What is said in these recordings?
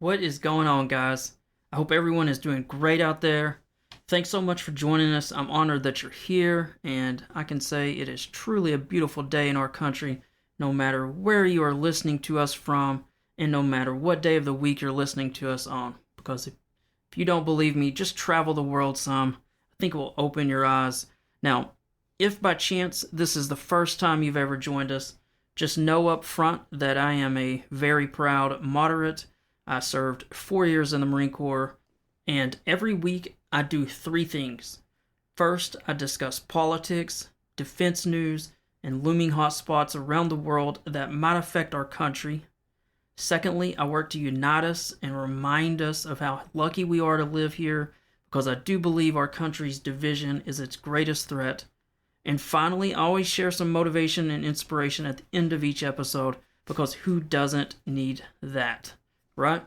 What is going on, guys? I hope everyone is doing great out there. Thanks so much for joining us. I'm honored that you're here, and I can say it is truly a beautiful day in our country, no matter where you are listening to us from, and no matter what day of the week you're listening to us on. Because if you don't believe me, just travel the world some. I think it will open your eyes. Now, if by chance this is the first time you've ever joined us, just know up front that I am a very proud moderate. I served 4 years in the Marine Corps, and every week I do three things. First, I discuss politics, defense news, and looming hotspots around the world that might affect our country. Secondly, I work to unite us and remind us of how lucky we are to live here, because I do believe our country's division is its greatest threat. And finally, I always share some motivation and inspiration at the end of each episode, because who doesn't need that, right?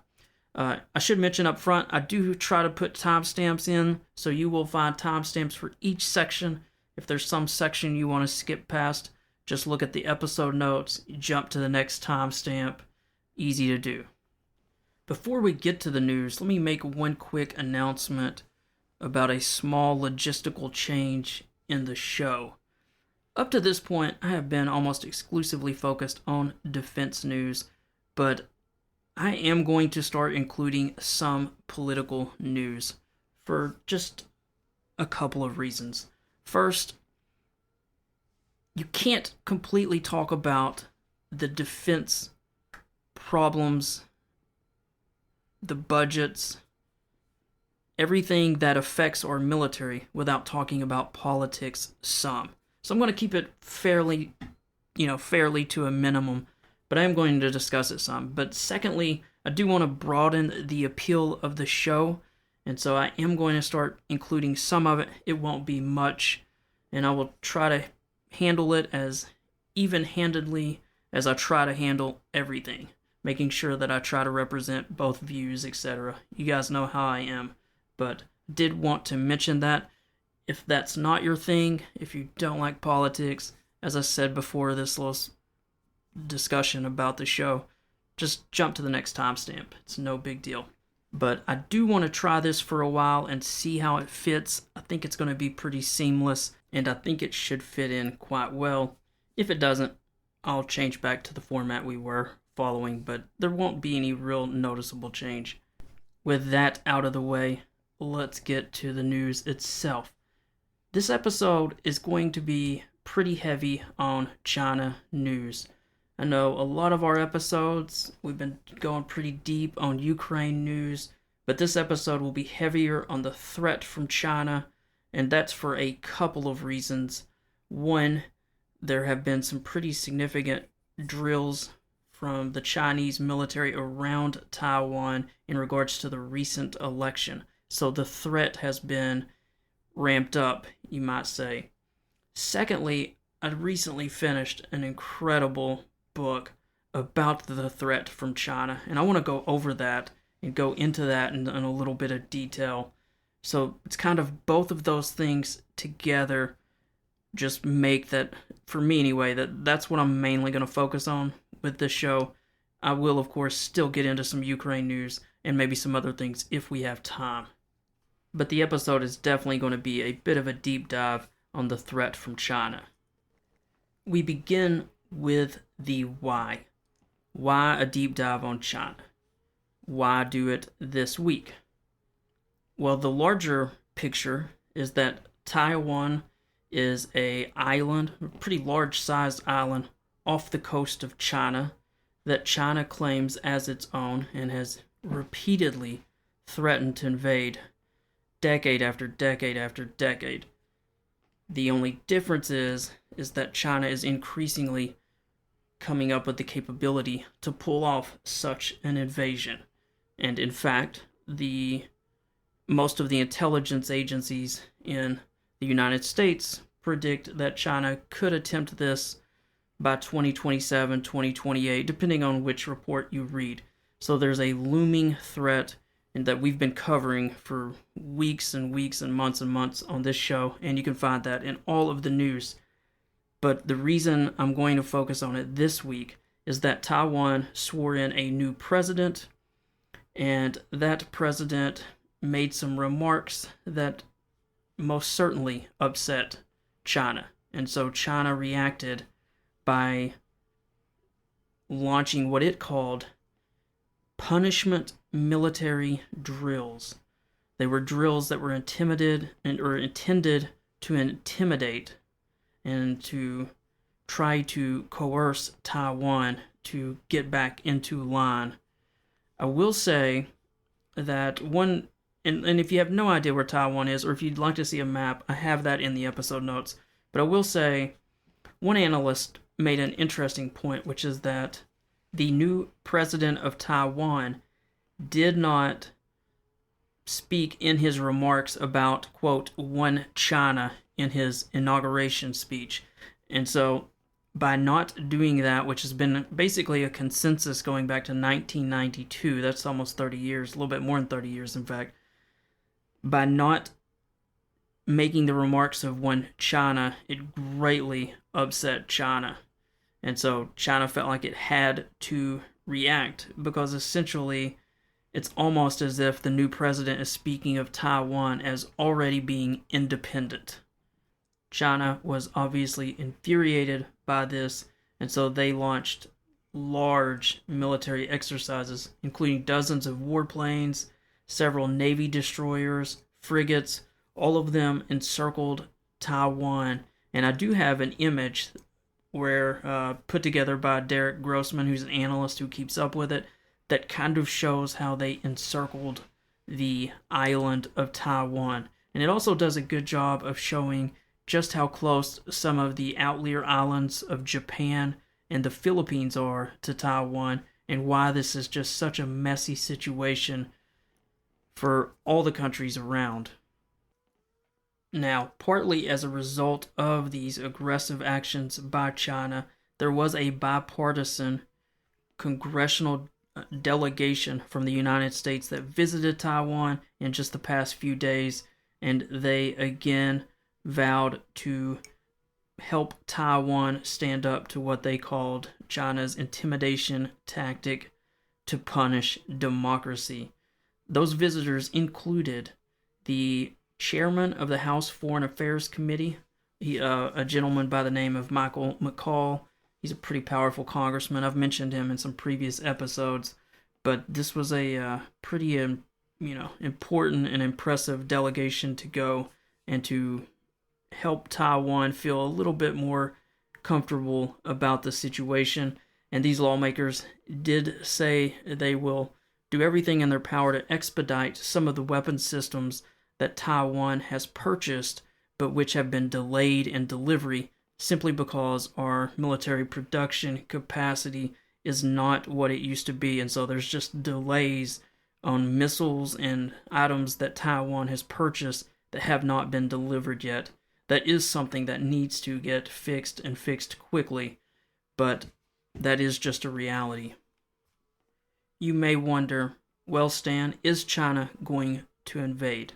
I should mention up front, I do try to put timestamps in, so you will find timestamps for each section. If there's some section you want to skip past, just look at the episode notes, jump to the next timestamp. Easy to do. Before we get to the news, let me make one quick announcement about a small logistical change in the show. Up to this point, I have been almost exclusively focused on defense news, but I am going to start including some political news for just a couple of reasons. First, you can't completely talk about the defense problems, the budgets, everything that affects our military without talking about politics some. So I'm going to keep it fairly to a minimum, but I am going to discuss it some. But secondly, I do want to broaden the appeal of the show, and so I am going to start including some of it. It won't be much, and I will try to handle it as even-handedly as I try to handle everything, making sure that I try to represent both views, etc. You guys know how I am, but did want to mention that. If that's not your thing, if you don't like politics, as I said before this little discussion about the show, just jump to the next timestamp. It's no big deal. But I do want to try this for a while and see how it fits. I think it's going to be pretty seamless, and I think it should fit in quite well. If it doesn't, I'll change back to the format we were following, but there won't be any real noticeable change. With that out of the way, let's get to the news itself. This episode is going to be pretty heavy on China news. I know a lot of our episodes, we've been going pretty deep on Ukraine news, but this episode will be heavier on the threat from China, and that's for a couple of reasons. One, there have been some pretty significant drills from the Chinese military around Taiwan in regards to the recent election. So the threat has been ramped up, you might say. Secondly, I recently finished an incredible book about the threat from China, and I want to go over that and go into that in a little bit of detail. So it's kind of both of those things together just make that, for me anyway, that's what I'm mainly going to focus on with this show. I will, of course, still get into some Ukraine news and maybe some other things if we have time. But the episode is definitely going to be a bit of a deep dive on the threat from China. We begin with the why. Why a deep dive on China? Why do it this week? Well, the larger picture is that Taiwan is a island, a pretty large-sized island off the coast of China that China claims as its own and has repeatedly threatened to invade decade after decade after decade. The only difference is that China is increasingly coming up with the capability to pull off such an invasion. And in fact, most of the intelligence agencies in the United States predict that China could attempt this by 2027, 2028, depending on which report you read. So there's a looming threat and that we've been covering for weeks and weeks and months on this show, and you can find that in all of the news. But the reason I'm going to focus on it this week is that Taiwan swore in a new president, And that president made some remarks that most certainly upset China. And so China reacted by launching what it called punishment military drills. They were drills that were intended to intimidate and to try to coerce Taiwan to get back into line. I will say that one, and if you have no idea where Taiwan is, or if you'd like to see a map, I have that in the episode notes. But I will say, one analyst made an interesting point, which is that the new president of Taiwan did not speak in his remarks about, quote, one China in his inauguration speech. And so by not doing that, which has been basically a consensus going back to 1992, that's almost 30 years, a little bit more than 30 years, in fact, by not making the remarks of one China, it greatly upset China. And so China felt like it had to react, because essentially it's almost as if the new president is speaking of Taiwan as already being independent. China was obviously infuriated by this, and so they launched large military exercises, including dozens of warplanes, several Navy destroyers, frigates. All of them encircled Taiwan. And I do have an image where put together by Derek Grossman, who's an analyst who keeps up with it, that kind of shows how they encircled the island of Taiwan. And it also does a good job of showing just how close some of the outlier islands of Japan and the Philippines are to Taiwan, and why this is just such a messy situation for all the countries around. Now, partly as a result of these aggressive actions by China, there was a bipartisan congressional delegation from the United States that visited Taiwan in just the past few days, and they again vowed to help Taiwan stand up to what they called China's intimidation tactic to punish democracy. Those visitors included the chairman of the House Foreign Affairs Committee, a gentleman by the name of Michael McCall. He's a pretty powerful congressman. I've mentioned him in some previous episodes, but this was a pretty important and impressive delegation to go and to help Taiwan feel a little bit more comfortable about the situation. And these lawmakers did say they will do everything in their power to expedite some of the weapon systems that Taiwan has purchased, but which have been delayed in delivery simply because our military production capacity is not what it used to be. And so there's just delays on missiles and items that Taiwan has purchased that have not been delivered yet. That is something that needs to get fixed, and fixed quickly, but that is just a reality. You may wonder, well, Stan, is China going to invade?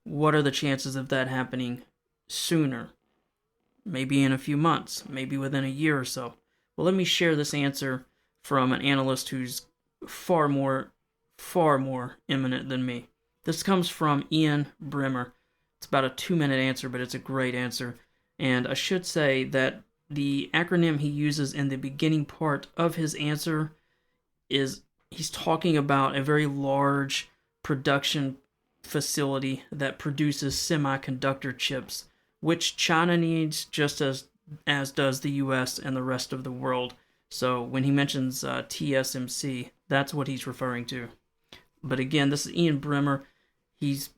What are the chances of that happening sooner? Maybe in a few months, maybe within a year or so. Well, let me share this answer from an analyst who's far more eminent than me. This comes from Ian Bremmer. It's about a 2-minute answer, but it's a great answer. And I should say that the acronym he uses in the beginning part of his answer is, he's talking about a very large production facility that produces semiconductor chips, which China needs just as does the US and the rest of the world. So when he mentions TSMC, that's what he's referring to. But again, this is Ian Bremmer. He's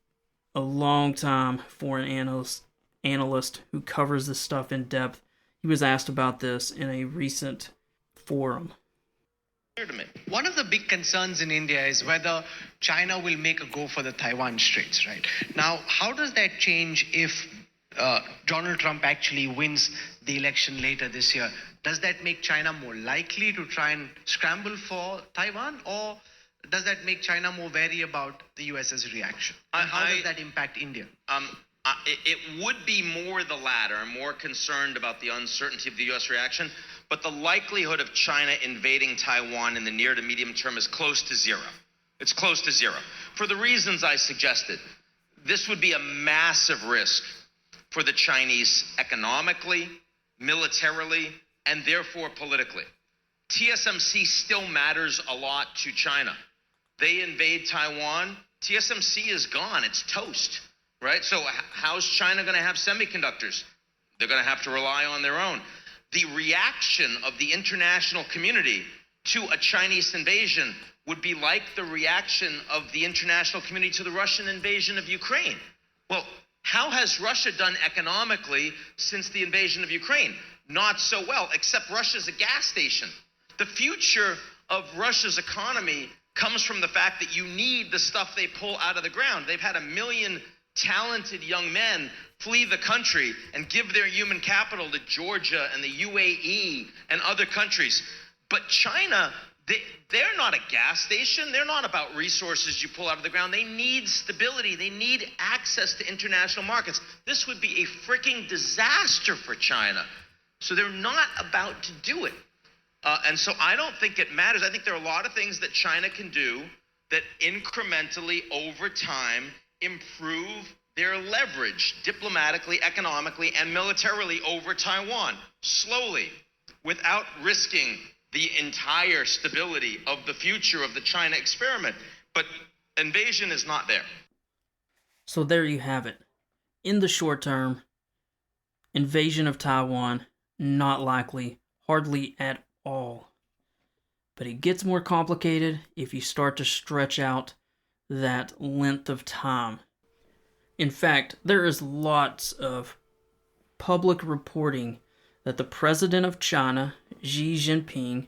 a long-time foreign analyst who covers this stuff in depth. He was asked about this in a recent forum. One of the big concerns in India is whether China will make a go for the Taiwan Straits, right? Now, how does that change if Donald Trump actually wins the election later this year? Does that make China more likely to try and scramble for Taiwan, or does that make China more wary about the US's reaction? And how does that impact India? It would be more the latter, more concerned about the uncertainty of the U.S. reaction, but the likelihood of China invading Taiwan in the near to medium term is close to zero. It's close to zero. For the reasons I suggested, this would be a massive risk for the Chinese economically, militarily, and therefore politically. TSMC still matters a lot to China. They invade Taiwan, TSMC is gone, it's toast, right? So how's China gonna have semiconductors? They're gonna have to rely on their own. The reaction of the international community to a Chinese invasion would be like the reaction of the international community to the Russian invasion of Ukraine. Well, how has Russia done economically since the invasion of Ukraine? Not so well, except Russia's a gas station. The future of Russia's economy comes from the fact that you need the stuff they pull out of the ground. They've had 1 million talented young men flee the country and give their human capital to Georgia and the UAE and other countries. But China, they're not a gas station. They're not about resources you pull out of the ground. They need stability. They need access to international markets. This would be a freaking disaster for China. So they're not about to do it. And so I don't think it matters. I think there are a lot of things that China can do that incrementally over time improve their leverage diplomatically, economically, and militarily over Taiwan, slowly, without risking the entire stability of the future of the China experiment. But invasion is not there. So there you have it. In the short term, invasion of Taiwan, not likely, hardly at all. But it gets more complicated if you start to stretch out that length of time. In fact, there is lots of public reporting that the president of China, Xi Jinping,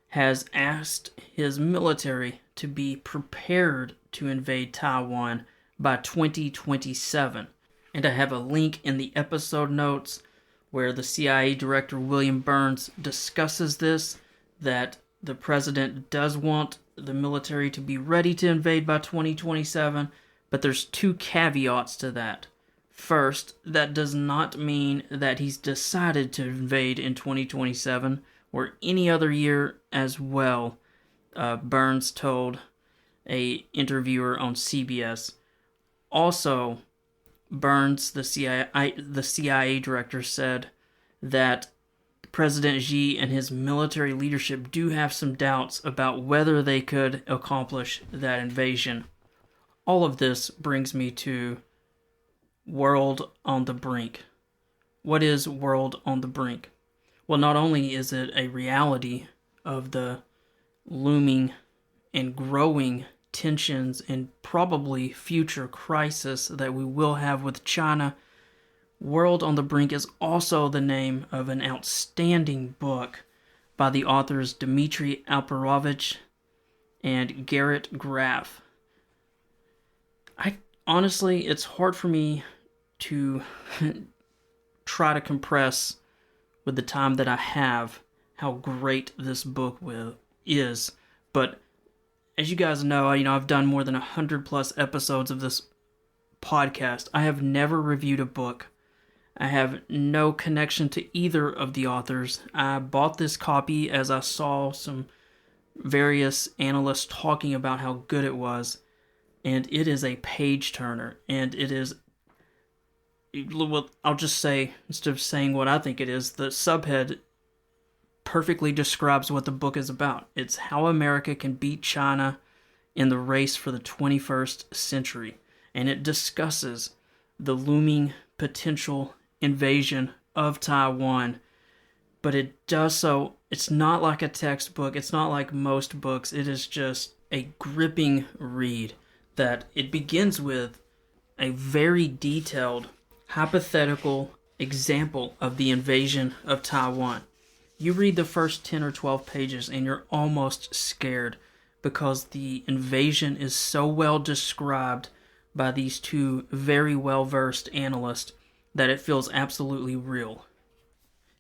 has asked his military to be prepared to invade Taiwan by 2027. And I have a link in the episode notes where the CIA director William Burns discusses this, that the president does want the military to be ready to invade by 2027, but there's two caveats to that. First, that does not mean that he's decided to invade in 2027 or any other year as well, Burns told a interviewer on CBS. Also, Burns, the CIA director, said that President Xi and his military leadership do have some doubts about whether they could accomplish that invasion. All of this brings me to World on the Brink. What is World on the Brink? Well, not only is it a reality of the looming and growing tensions and probably future crisis that we will have with China, World on the Brink is also the name of an outstanding book by the authors Dmitry Alperovich and Garrett Graff. Honestly, it's hard for me to try to compress with the time that I have how great this book is. But as you guys know, I've done more than 100 plus episodes of this podcast. I have never reviewed a book. I have no connection to either of the authors. I bought this copy as I saw some various analysts talking about how good it was. And it is a page turner. And it is, well, I'll just say, instead of saying what I think it is, the subhead perfectly describes what the book is about. It's how America can beat China in the race for the 21st century. And it discusses the looming potential invasion of Taiwan. But it does so, it's not like a textbook. It's not like most books. It is just a gripping read. That it begins with a very detailed, hypothetical example of the invasion of Taiwan. You read the first 10 or 12 pages and you're almost scared because the invasion is so well described by these two very well-versed analysts that it feels absolutely real.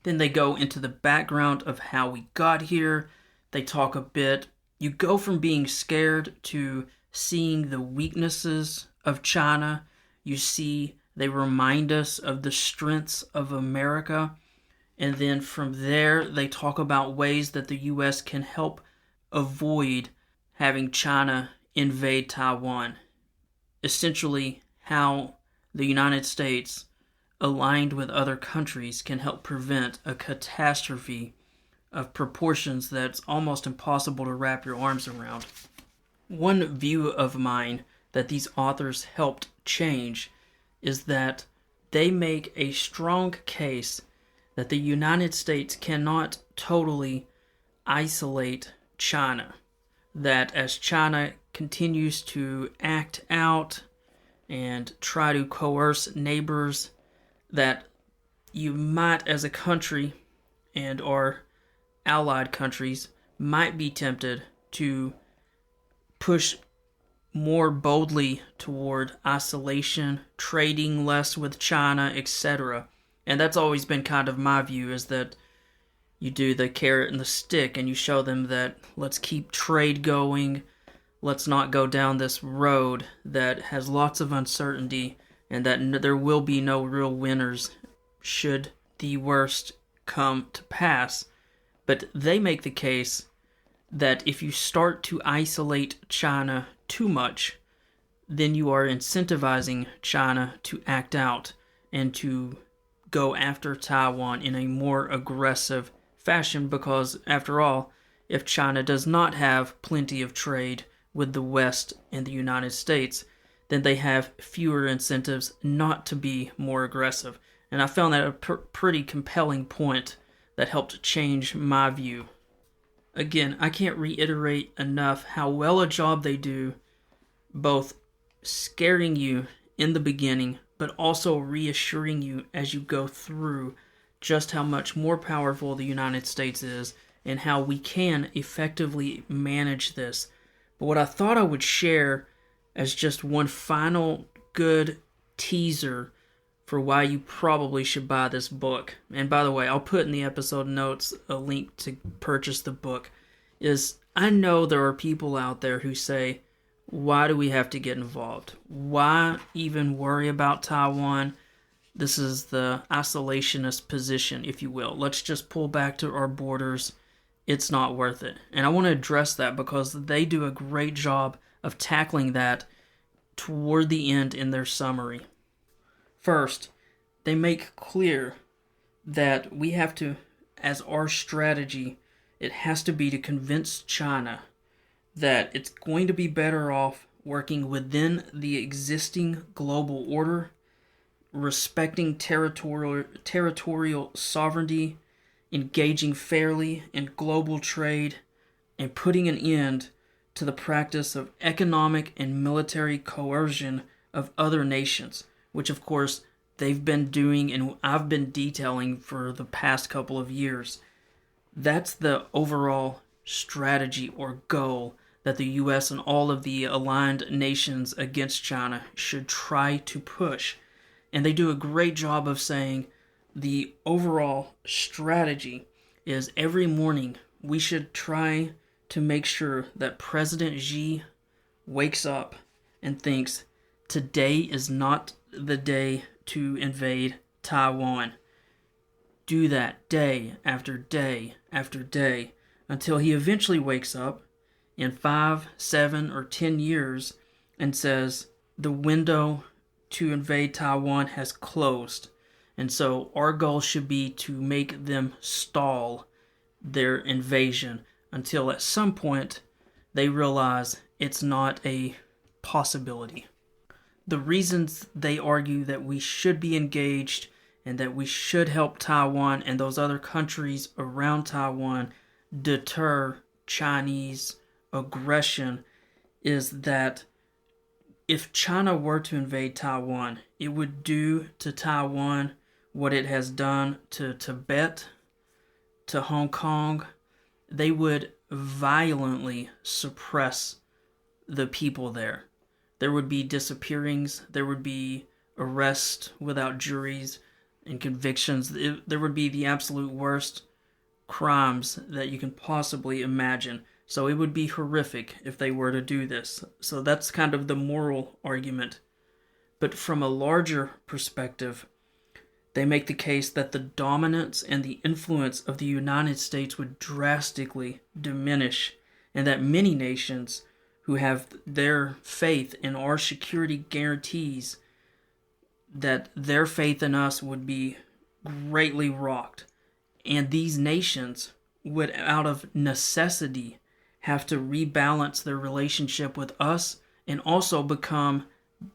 Then they go into the background of how we got here. They talk a bit. You go from being scared to seeing the weaknesses of China. They remind us of the strengths of America. And then from there, they talk about ways that the U.S. can help avoid having China invade Taiwan. Essentially, how the United States, aligned with other countries, can help prevent a catastrophe of proportions that's almost impossible to wrap your arms around. One view of mine that these authors helped change is that they make a strong case that the United States cannot totally isolate China. That as China continues to act out and try to coerce neighbors, that you might, as a country and our allied countries, might be tempted to push more boldly toward isolation, trading less with China, etc. And that's always been kind of my view, is that you do the carrot and the stick and you show them that let's keep trade going, let's not go down this road that has lots of uncertainty, and that there will be no real winners should the worst come to pass. But they make the case that if you start to isolate China too much, then you are incentivizing China to act out and to go after Taiwan in a more aggressive fashion, because, after all, if China does not have plenty of trade with the West and the United States, then they have fewer incentives not to be more aggressive. And I found that a pretty compelling point that helped change my view. Again, I can't reiterate enough how well a job they do, both scaring you in the beginning, but also reassuring you as you go through just how much more powerful the United States is and how we can effectively manage this. But what I thought I would share as just one final good teaser for why you probably should buy this book, and by the way, I'll put in the episode notes a link to purchase the book, is I know there are people out there who say, why do we have to get involved? Why even worry about Taiwan? This is the isolationist position, if you will. Let's just pull back to our borders. It's not worth it. And I want to address that because they do a great job of tackling that toward the end in their summary. First, they make clear that we have to, as our strategy, it has to be to convince China that it's going to be better off working within the existing global order, respecting territorial sovereignty, engaging fairly in global trade, and putting an end to the practice of economic and military coercion of other nations, which of course they've been doing and I've been detailing for the past couple of years. That's the overall strategy or goal that the U.S. and all of the aligned nations against China should try to push. And they do a great job of saying the overall strategy is every morning we should try to make sure that President Xi wakes up and thinks today is not the day to invade Taiwan. Do that day after day after day until he eventually wakes up in 5, 7, or 10 years and says the window to invade Taiwan has closed. And so our goal should be to make them stall their invasion until at some point they realize it's not a possibility. The reasons they argue that we should be engaged and that we should help Taiwan and those other countries around Taiwan deter Chinese aggression is that if China were to invade Taiwan, it would do to Taiwan what it has done to Tibet, to Hong Kong. They would violently suppress the people there. There would be disappearings, there would be arrests without juries and convictions. There would be the absolute worst crimes that you can possibly imagine. So it would be horrific if they were to do this. So that's kind of the moral argument. But from a larger perspective, they make the case that the dominance and the influence of the United States would drastically diminish, and that many nations who have their faith in our security guarantees, that their faith in us would be greatly rocked. And these nations would, out of necessity, have to rebalance their relationship with us and also become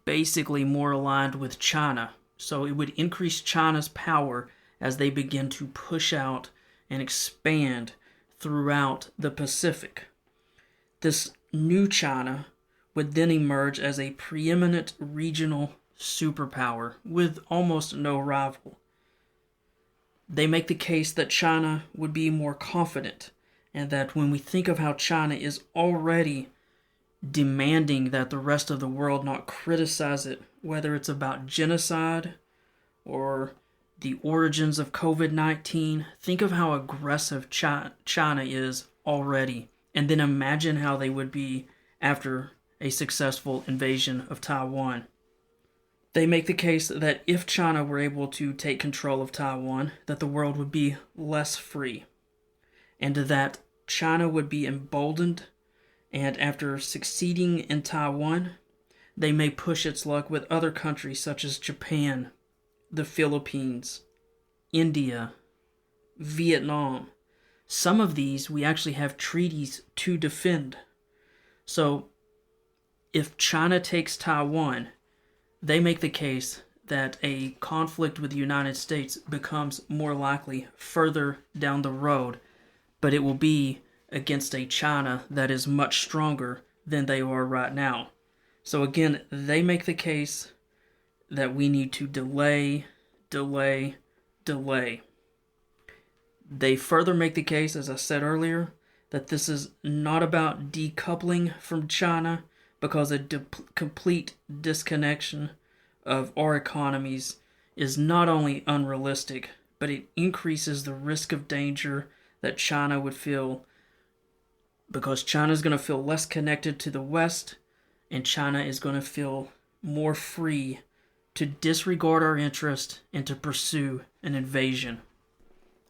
basically more aligned with China. So it would increase China's power as they begin to push out and expand throughout the Pacific. This new China would then emerge as a preeminent regional superpower with almost no rival. They make the case that China would be more confident, and that when we think of how China is already demanding that the rest of the world not criticize it, whether it's about genocide or the origins of COVID-19, think of how aggressive China is already, and then imagine how they would be after a successful invasion of Taiwan. They make the case that if China were able to take control of Taiwan, that the world would be less free, and that China would be emboldened, and after succeeding in Taiwan, they may push its luck with other countries such as Japan, the Philippines, India, Vietnam. Some of these we actually have treaties to defend. So, if China takes Taiwan, they make the case that a conflict with the United States becomes more likely further down the road, but it will be against a China that is much stronger than they are right now. So again, they make the case that we need to delay. They further make the case, as I said earlier, that this is not about decoupling from China, because a complete disconnection of our economies is not only unrealistic, but it increases the risk of danger that China would feel, because China is going to feel less connected to the West, and China is going to feel more free to disregard our interest and to pursue an invasion.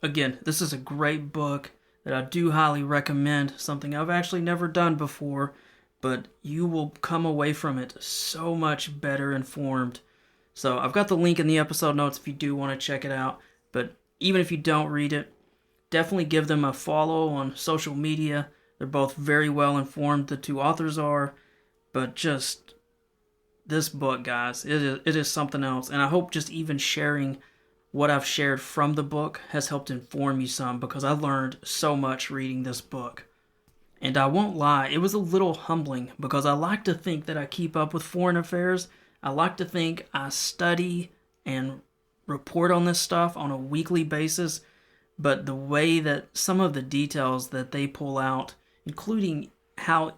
Again, this is a great book that I do highly recommend, something I've actually never done before, but you will come away from it so much better informed. So I've got the link in the episode notes if you do want to check it out. But even if you don't read it, definitely give them a follow on social media. They're both very well informed, the two authors are. But just this book, guys, it is something else. And I hope just even sharing what I've shared from the book has helped inform you some, because I learned so much reading this book. And I won't lie, it was a little humbling, because I like to think that I keep up with foreign affairs. I like to think I study and report on this stuff on a weekly basis, but the way that some of the details that they pull out, including how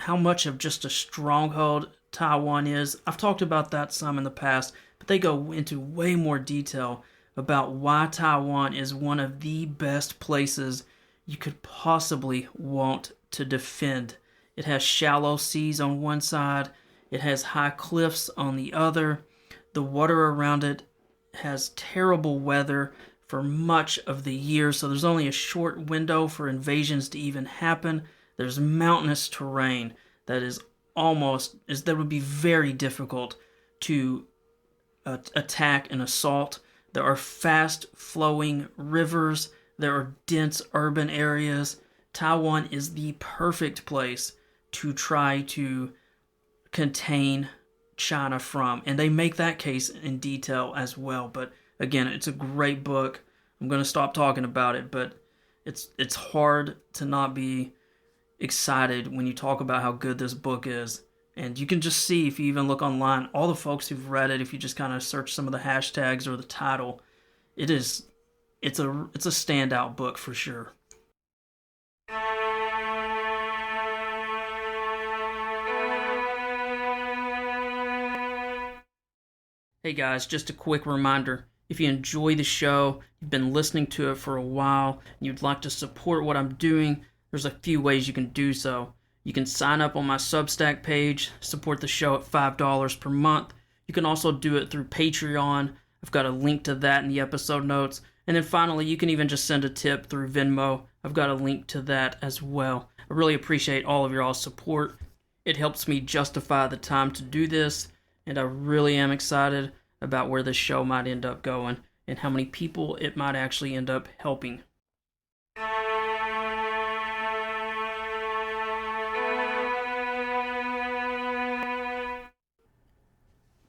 much of just a stronghold Taiwan is, I've talked about that some in the past, but they go into way more detail about why Taiwan is one of the best places you could possibly want to defend. It has shallow seas on one side, it has high cliffs on the other, the water around it has terrible weather for much of the year, so there's only a short window for invasions to even happen. There's mountainous terrain that would be very difficult to attack and assault. There are fast-flowing rivers. There are dense urban areas. Taiwan is the perfect place to try to contain China from. And they make that case in detail as well. But again, it's a great book. I'm going to stop talking about it, but it's hard to not be excited when you talk about how good this book is. And you can just see, if you even look online, all the folks who've read it, if you just kind of search some of the hashtags or the title, it's a standout book for sure. Hey guys, just a quick reminder. If you enjoy the show, you've been listening to it for a while, and you'd like to support what I'm doing, there's a few ways you can do so. You can sign up on my Substack page, support the show at $5 per month. You can also do it through Patreon. I've got a link to that in the episode notes. And then finally, you can even just send a tip through Venmo. I've got a link to that as well. I really appreciate all of y'all's support. It helps me justify the time to do this, and I really am excited about where this show might end up going and how many people it might actually end up helping.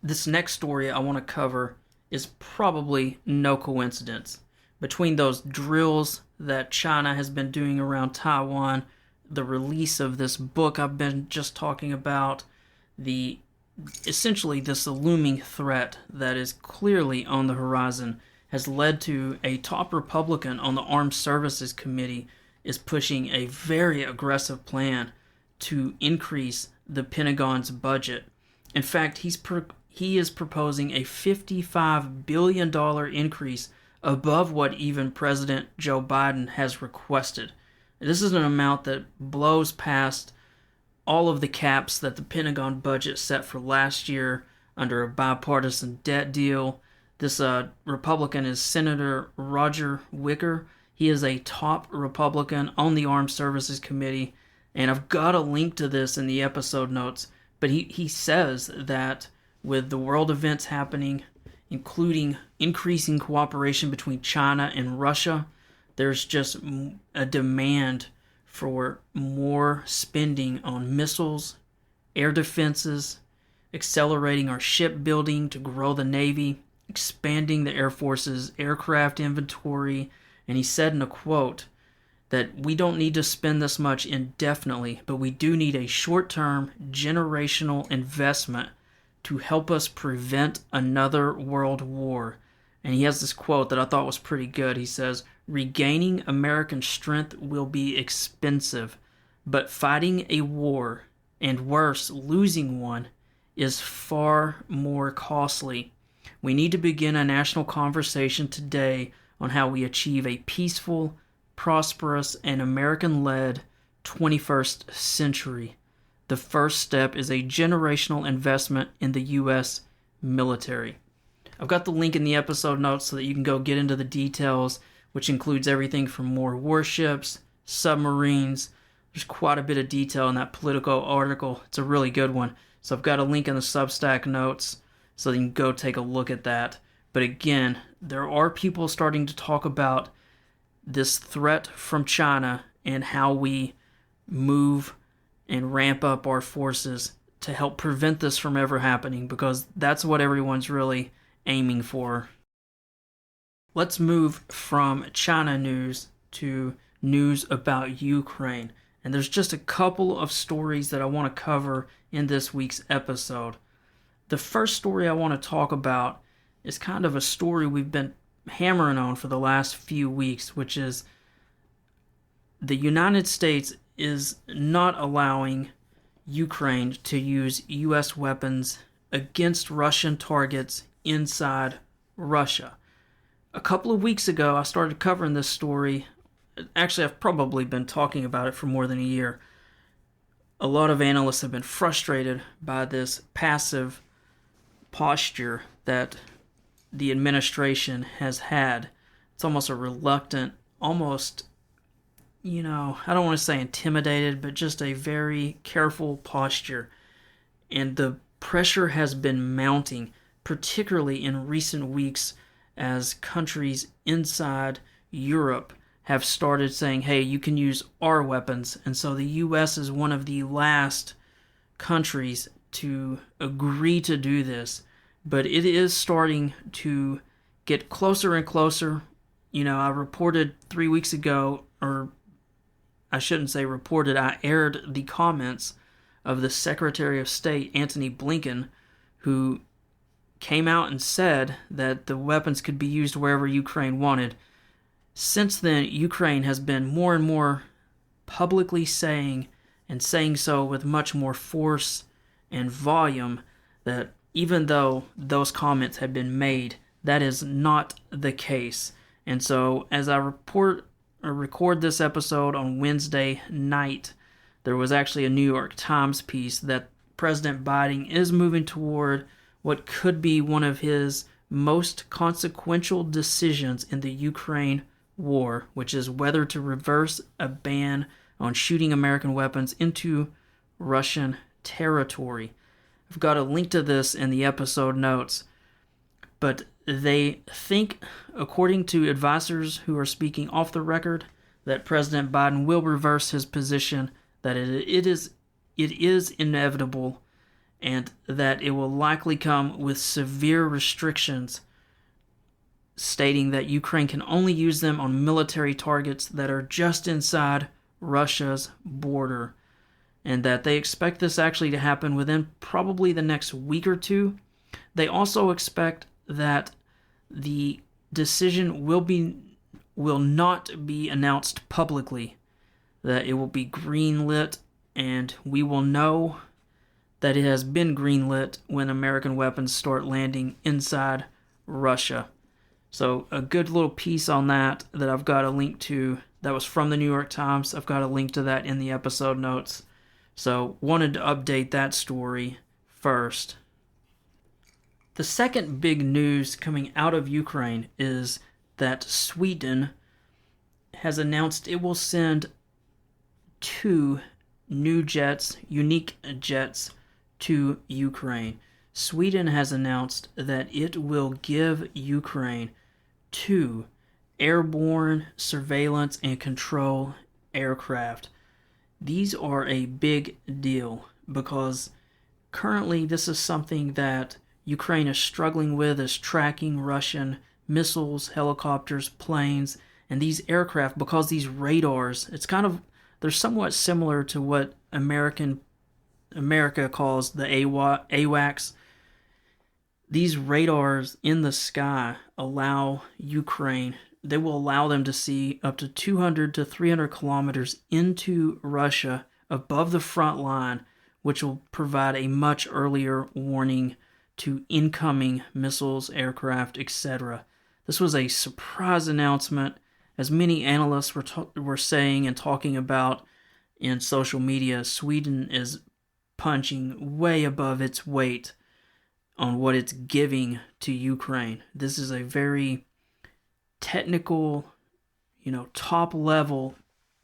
This next story I want to cover is probably no coincidence. Between those drills that China has been doing around Taiwan, the release of this book I've been just talking about, essentially this looming threat that is clearly on the horizon, has led to a top Republican on the Armed Services Committee is pushing a very aggressive plan to increase the Pentagon's budget. In fact, he is proposing a $55 billion increase above what even President Joe Biden has requested. This is an amount that blows past all of the caps that the Pentagon budget set for last year under a bipartisan debt deal. This Republican is Senator Roger Wicker. He is a top Republican on the Armed Services Committee, and I've got a link to this in the episode notes, but he says that with the world events happening, including increasing cooperation between China and Russia, there's just a demand for more spending on missiles, air defenses, accelerating our shipbuilding to grow the Navy, expanding the Air Force's aircraft inventory. And he said in a quote that we don't need to spend this much indefinitely, but we do need a short-term generational investment to help us prevent another world war. And he has this quote that I thought was pretty good. He says, "Regaining American strength will be expensive, but fighting a war, and worse, losing one, is far more costly. We need to begin a national conversation today on how we achieve a peaceful, prosperous, and American-led 21st century. The first step is a generational investment in the U.S. military." I've got the link in the episode notes so that you can go get into the details, which includes everything from more warships, submarines. There's quite a bit of detail in that Politico article. It's a really good one. So I've got a link in the Substack notes so you can go take a look at that. But again, there are people starting to talk about this threat from China and how we move and ramp up our forces to help prevent this from ever happening, because that's what everyone's really aiming for. Let's move from China news to news about Ukraine. And there's just a couple of stories that I want to cover in this week's episode. The first story I want to talk about is kind of a story we've been hammering on for the last few weeks, which is the United States is not allowing Ukraine to use U.S. weapons against Russian targets inside Russia. A couple of weeks ago, I started covering this story. Actually, I've probably been talking about it for more than a year. A lot of analysts have been frustrated by this passive posture that the administration has had. It's almost a reluctant, almost, I don't want to say intimidated, but just a very careful posture. And the pressure has been mounting, particularly in recent weeks, as countries inside Europe have started saying, hey, you can use our weapons. And so the U.S. is one of the last countries to agree to do this. But it is starting to get closer and closer. I reported 3 weeks ago, or I shouldn't say reported, I aired the comments of the Secretary of State, Antony Blinken, who came out and said that the weapons could be used wherever Ukraine wanted. Since then, Ukraine has been more and more publicly saying so with much more force and volume, that even though those comments have been made, that is not the case. And so as I record this episode on Wednesday night, there was actually a New York Times piece that President Biden is moving toward what could be one of his most consequential decisions in the Ukraine war, which is whether to reverse a ban on shooting American weapons into Russian territory. I've got a link to this in the episode notes. But they think, according to advisors who are speaking off the record, that President Biden will reverse his position, that it is inevitable, and that it will likely come with severe restrictions, stating that Ukraine can only use them on military targets that are just inside Russia's border, and that they expect this actually to happen within probably the next week or two. They also expect that the decision will not be announced publicly, that it will be greenlit, and we will know that it has been greenlit when American weapons start landing inside Russia. So a good little piece on that I've got a link to, that was from the New York Times. I've got a link to that in the episode notes. So wanted to update that story first. The second big news coming out of Ukraine is that Sweden has announced it will send 2 new jets, unique jets, to Ukraine. Sweden has announced that it will give Ukraine 2 airborne surveillance and control aircraft. These are a big deal because currently this is something that Ukraine is struggling with, is tracking Russian missiles, helicopters, planes, and these aircraft, because these radars, they're somewhat similar to what America calls the AWACS. These radars in the sky allow Ukraine, they will allow them to see up to 200 to 300 kilometers into Russia above the front line, which will provide a much earlier warning to incoming missiles, aircraft, etc. This was a surprise announcement, as many analysts were saying and talking about in social media. Sweden is punching way above its weight on what it's giving to Ukraine. This is a very technical, top level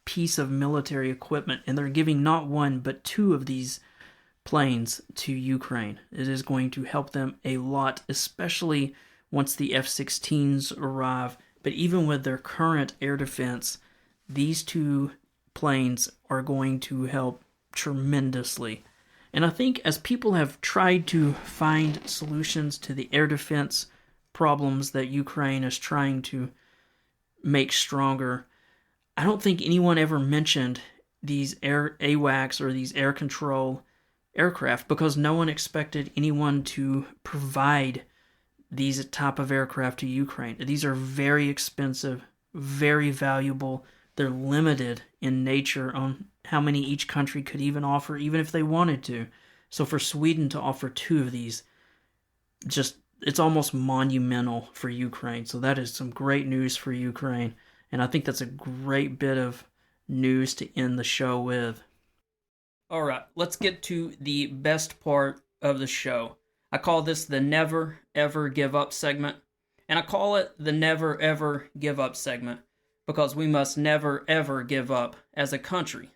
piece of military equipment, and they're giving not 1 but 2 of these planes to Ukraine. It is going to help them a lot, especially once the F-16s arrive. But even with their current air defense, these 2 planes are going to help tremendously. And I think as people have tried to find solutions to the air defense problems that Ukraine is trying to make stronger, I don't think anyone ever mentioned these AWACS or these air control aircraft, because no one expected anyone to provide these type of aircraft to Ukraine. These are very expensive, very valuable. They're limited in nature on how many each country could even offer, even if they wanted to. So for Sweden to offer 2 of these, it's almost monumental for Ukraine. So that is some great news for Ukraine, and I think that's a great bit of news to end the show with. All right, let's get to the best part of the show. I call this the Never Ever Give Up segment, and I call it the Never Ever Give Up segment because we must never ever give up as a country.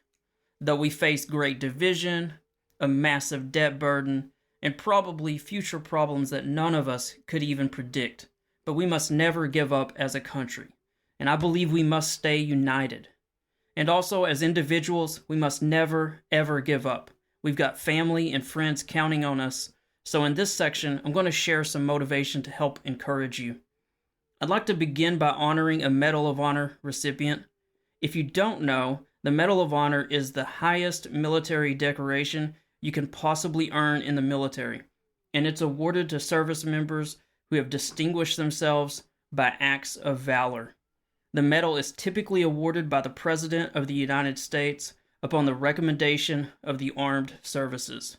Though we face great division, a massive debt burden, and probably future problems that none of us could even predict, but we must never give up as a country, and I believe we must stay united. And also, as individuals, we must never, ever give up. We've got family and friends counting on us. So in this section, I'm going to share some motivation to help encourage you. I'd like to begin by honoring a Medal of Honor recipient. If you don't know, the Medal of Honor is the highest military decoration you can possibly earn in the military, and it's awarded to service members who have distinguished themselves by acts of valor. The medal is typically awarded by the President of the United States upon the recommendation of the armed services.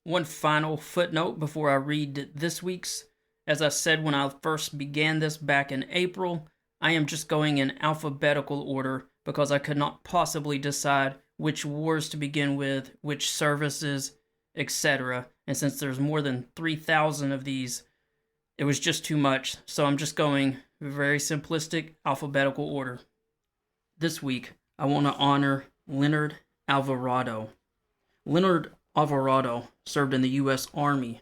One final footnote before I read this week's. As I said when I first began this back in April, I am just going in alphabetical order because I could not possibly decide which wars to begin with, which services, etc. And since there's more than 3,000 of these, it was just too much. So I'm just going very simplistic alphabetical order. This week, I want to honor Leonard Alvarado. Leonard Alvarado served in the U.S. Army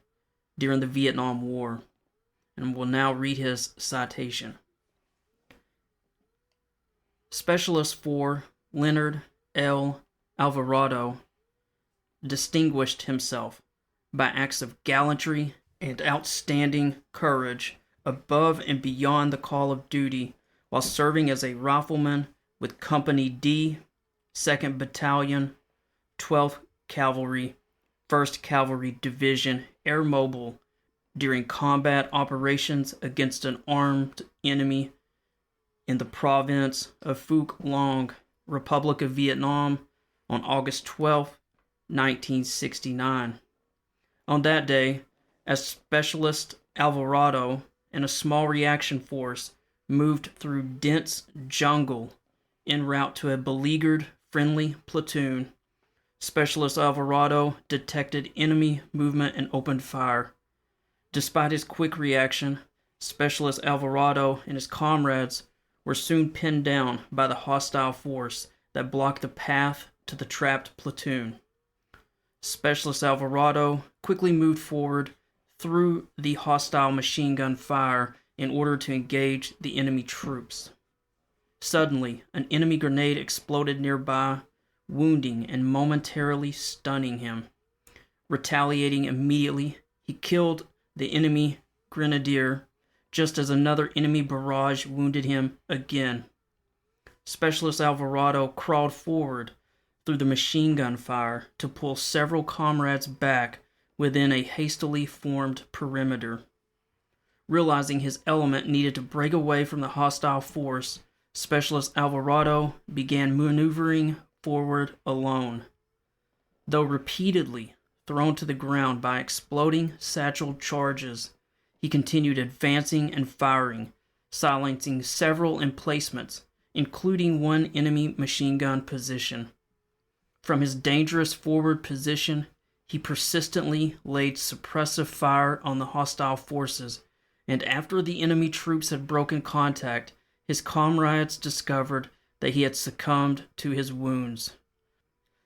during the Vietnam War, and will now read his citation. Specialist 4 Leonard L. Alvarado distinguished himself by acts of gallantry and outstanding courage above and beyond the call of duty while serving as a rifleman with Company D, 2nd Battalion, 12th Cavalry, 1st Cavalry Division Air Mobile during combat operations against an armed enemy in the province of Phuoc Long, Republic of Vietnam, on August 12, 1969. On that day, as Specialist Alvarado and a small reaction force moved through dense jungle en route to a beleaguered friendly platoon, Specialist Alvarado detected enemy movement and opened fire. Despite his quick reaction, Specialist Alvarado and his comrades were soon pinned down by the hostile force that blocked the path to the trapped platoon. Specialist Alvarado quickly moved forward through the hostile machine gun fire in order to engage the enemy troops. Suddenly, an enemy grenade exploded nearby, wounding and momentarily stunning him. Retaliating immediately, he killed the enemy grenadier just as another enemy barrage wounded him again. Specialist Alvarado crawled forward through the machine gun fire to pull several comrades back within a hastily formed perimeter. Realizing his element needed to break away from the hostile force, Specialist Alvarado began maneuvering forward alone. Though repeatedly thrown to the ground by exploding satchel charges, he continued advancing and firing, silencing several emplacements, including one enemy machine gun position. From his dangerous forward position, he persistently laid suppressive fire on the hostile forces, and after the enemy troops had broken contact, his comrades discovered that he had succumbed to his wounds.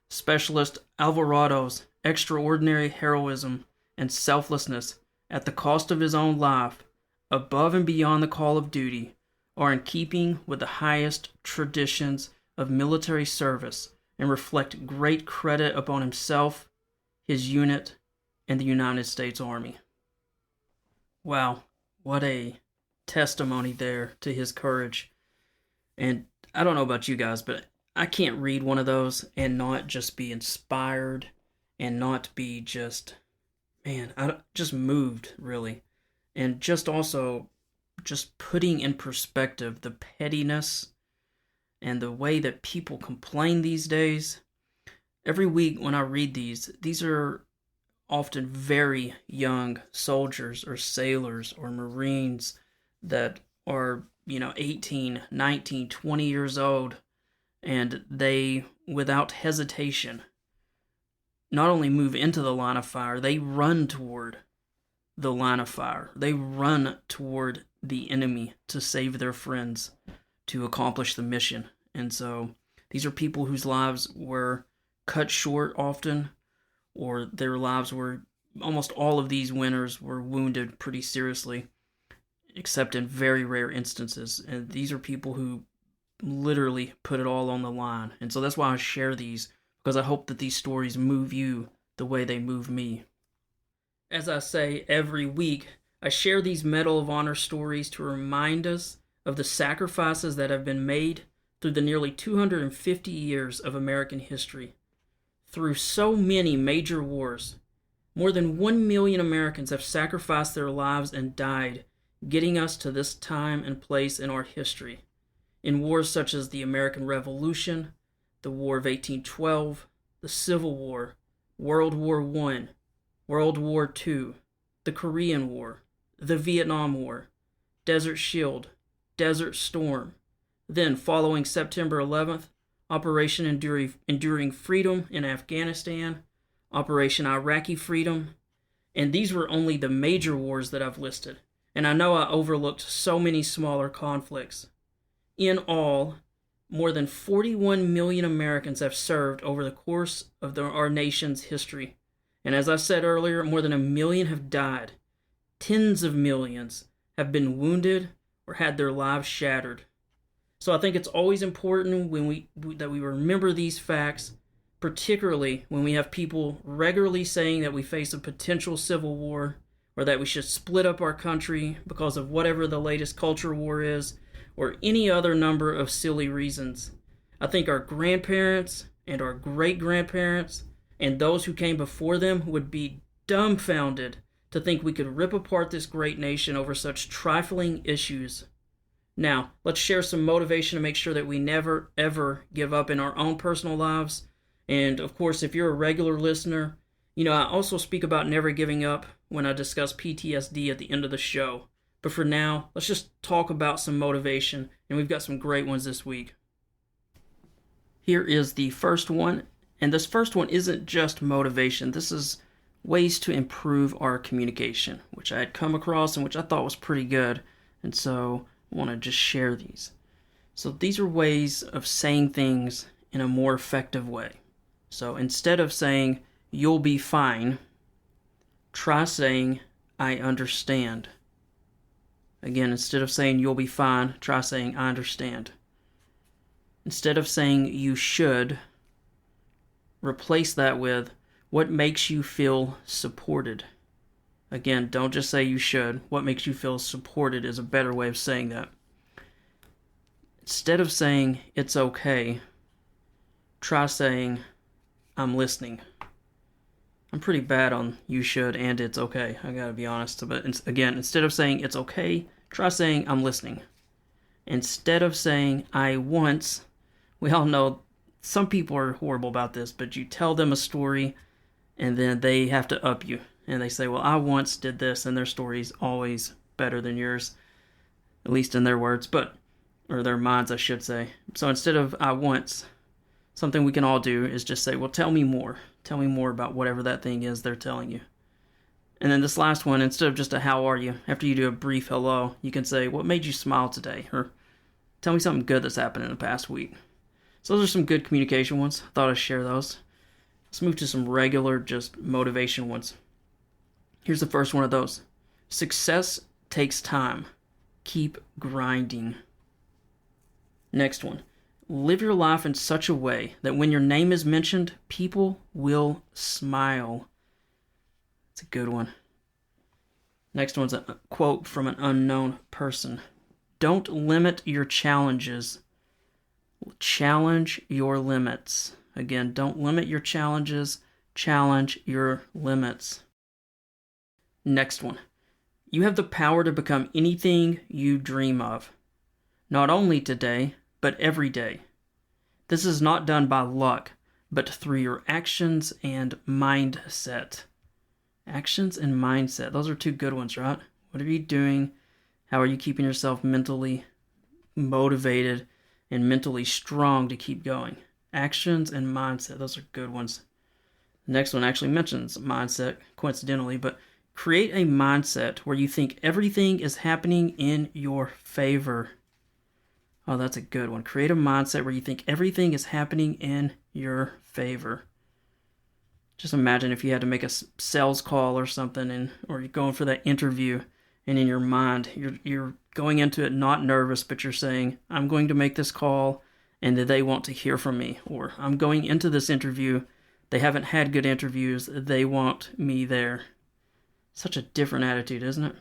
Specialist Alvarado's extraordinary heroism and selflessness at the cost of his own life, above and beyond the call of duty, are in keeping with the highest traditions of military service and reflect great credit upon himself, his unit, and the United States Army. Wow, what a testimony there to his courage. And I don't know about you guys, but I can't read one of those and not just be inspired and not be just, just moved, really. And just also just putting in perspective the pettiness and the way that people complain these days. Every week when I read these are often very young soldiers or sailors or Marines that are, 18, 19, 20 years old, and they, without hesitation, not only move into the line of fire, they run toward the line of fire. They run toward the enemy to save their friends, to accomplish the mission. And so these are people whose lives were cut short often, or their lives were, almost all of these winners were wounded pretty seriously, except in very rare instances. And these are people who literally put it all on the line. And so that's why I share these, because I hope that these stories move you the way they move me. As I say every week, I share these Medal of Honor stories to remind us of the sacrifices that have been made through the nearly 250 years of American history. Through so many major wars, more than 1 million Americans have sacrificed their lives and died, getting us to this time and place in our history. In wars such as the American Revolution, the War of 1812, the Civil War, World War I, World War II, the Korean War, the Vietnam War, Desert Shield, Desert Storm. Then, following September 11th, Operation Enduring Freedom in Afghanistan, Operation Iraqi Freedom, and these were only the major wars that I've listed, and I know I overlooked so many smaller conflicts. In all, more than 41 million Americans have served over the course of our nation's history. And as I said earlier, more than 1 million have died. Tens of millions have been wounded or had their lives shattered. So I think it's always important that we remember these facts, particularly when we have people regularly saying that we face a potential civil war, or that we should split up our country because of whatever the latest culture war is, or any other number of silly reasons. I think our grandparents and our great-grandparents and those who came before them would be dumbfounded to think we could rip apart this great nation over such trifling issues. Now, let's share some motivation to make sure that we never, ever give up in our own personal lives. And, of course, if you're a regular listener, I also speak about never giving up when I discuss PTSD at the end of the show. But for now, let's just talk about some motivation, and we've got some great ones this week. Here is the first one, and this first one isn't just motivation. This is ways to improve our communication, which I had come across and which I thought was pretty good. And so I want to just share these. So these are ways of saying things in a more effective way. So instead of saying, "You'll be fine," try saying, "I understand." Again, instead of saying, "You'll be fine," try saying, "I understand." Instead of saying, "You should," replace that with, "What makes you feel supported?" Again, don't just say "you should." What makes you feel supported is a better way of saying that. Instead of saying, "It's okay," try saying, "I'm listening." I'm pretty bad on "you should" and "it's okay," I gotta be honest. But again, instead of saying "it's okay," try saying "I'm listening." Instead of saying "I once," we all know some people are horrible about this, but you tell them a story and then they have to up you. And they say, "Well, I once did this," and their story's always better than yours, at least in their words, or their minds, I should say. So instead of "I once," something we can all do is just say, "Well, tell me more. Tell me more about whatever that thing is they're telling you." And then this last one, instead of just a "how are you," after you do a brief hello, you can say, "What made you smile today?" Or "Tell me something good that's happened in the past week." So those are some good communication ones. I thought I'd share those. Let's move to some regular, just motivation ones. Here's the first one of those. Success takes time. Keep grinding. Next one. Live your life in such a way that when your name is mentioned, people will smile. That's a good one. Next one's a quote from an unknown person. Don't limit your challenges. Challenge your limits. Again, don't limit your challenges. Challenge your limits. Next one. You have the power to become anything you dream of. Not only today, but every day. This is not done by luck, but through your actions and mindset. Actions and mindset. Those are two good ones, right? What are you doing? How are you keeping yourself mentally motivated and mentally strong to keep going? Actions and mindset. Those are good ones. The next one actually mentions mindset, coincidentally, but create a mindset where you think everything is happening in your favor. Oh, that's a good one. Create a mindset where you think everything is happening in your favor. Just imagine if you had to make a sales call or something, or you're going for that interview, and in your mind, you're going into it not nervous, but you're saying, "I'm going to make this call, and they want to hear from me." Or, "I'm going into this interview. They haven't had good interviews. They want me there." Such a different attitude, isn't it?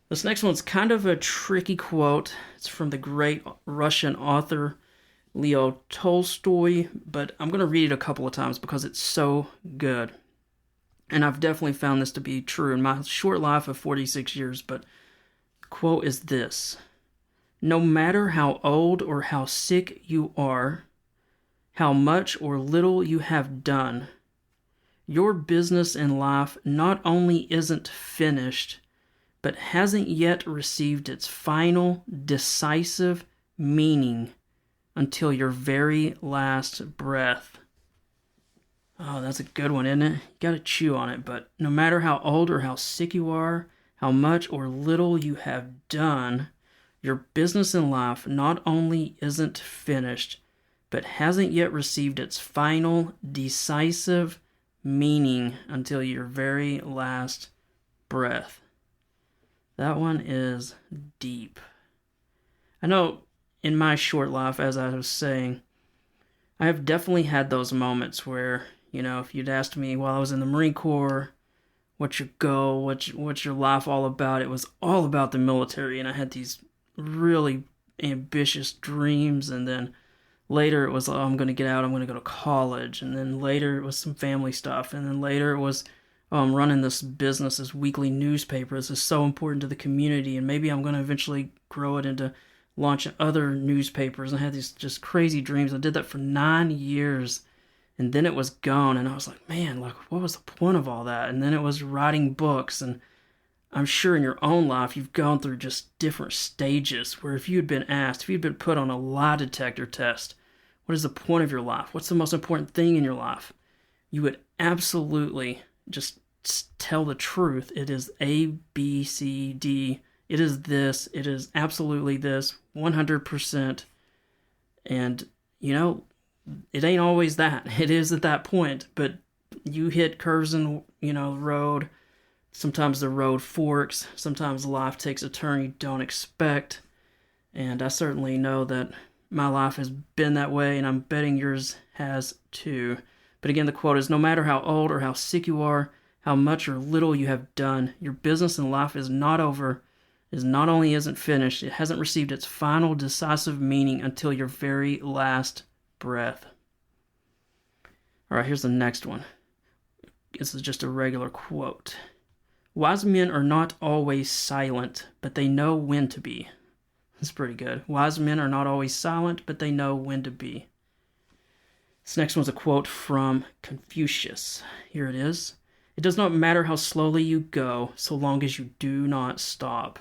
This next one's kind of a tricky quote. It's from the great Russian author Leo Tolstoy, but I'm going to read it a couple of times because it's so good. And I've definitely found this to be true in my short life of 46 years, but the quote is this: "No matter how old or how sick you are, how much or little you have done, your business in life not only isn't finished, but hasn't yet received its final, decisive meaning until your very last breath." Oh, that's a good one, isn't it? You gotta chew on it, but no matter how old or how sick you are, how much or little you have done, your business in life not only isn't finished, but hasn't yet received its final, decisive meaning until your very last breath. That one is deep. I know in my short life, as I was saying, I have definitely had those moments where, if you'd asked me while I was in the Marine Corps, what's your goal, what's your life all about, it was all about the military, and I had these really ambitious dreams, and then later it was, I'm going to get out, I'm going to go to college, and then later it was some family stuff, and then later it was, I'm running this business, this weekly newspaper, this is so important to the community, and maybe I'm going to eventually grow it into launching other newspapers, and I had these just crazy dreams. I did that for 9 years, and then it was gone, and I was like, man, what was the point of all that? And then it was writing books, and I'm sure in your own life you've gone through just different stages where if you'd been put on a lie detector test, what is the point of your life? What's the most important thing in your life? You would absolutely just tell the truth. It is A, B, C, D. It is this. It is absolutely this. 100%. And, it ain't always that. It is at that point. But you hit curves in, the road. Sometimes the road forks. Sometimes life takes a turn you don't expect. And I certainly know that my life has been that way, and I'm betting yours has too. But again, the quote is, no matter how old or how sick you are, how much or little you have done, your business in life is not over. It not only isn't finished, it hasn't received its final decisive meaning until your very last breath. All right, here's the next one. This is just a regular quote. Wise men are not always silent, but they know when to be. That's pretty good. Wise men are not always silent, but they know when to be. This next one's a quote from Confucius. Here it is. It does not matter how slowly you go, so long as you do not stop.